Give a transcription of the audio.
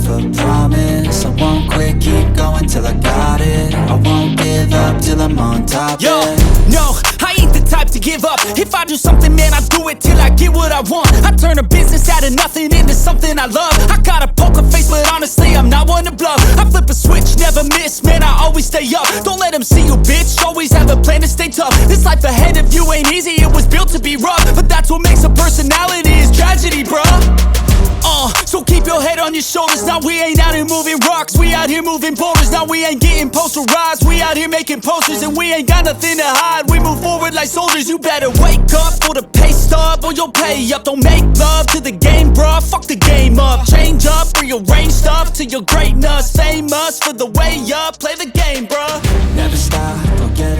myself a promise. I won't quit, keep going till I got it. I won't give up till I'm on top, Yo, yeah. no, I ain't the type to give up. If I do something, man, I do it till I get what I want. I turn a business out of nothing into something I love. I got a poker face, but honestly, I'm not one to bluff. I flip a switch, never miss, man, I always stay up. Don't let them see you, bitch, always have a plan to stay tough. This life ahead of you ain't easy, it was built to be rough. But that's what makes a personality, is tragedy, bruh. So keep your head on your shoulders. Now we ain't out here moving rocks, we out here moving boulders. Now we ain't getting posterized, we out here making posters. And we ain't got nothing to hide, we move forward like soldiers. You better wake up for the pay stub, or you'll pay up. Don't make love to the game, bruh, fuck the game up. Change up, rearrange stuff to your greatness. Famous for the way up, play the game, bruh. Never stop, don't get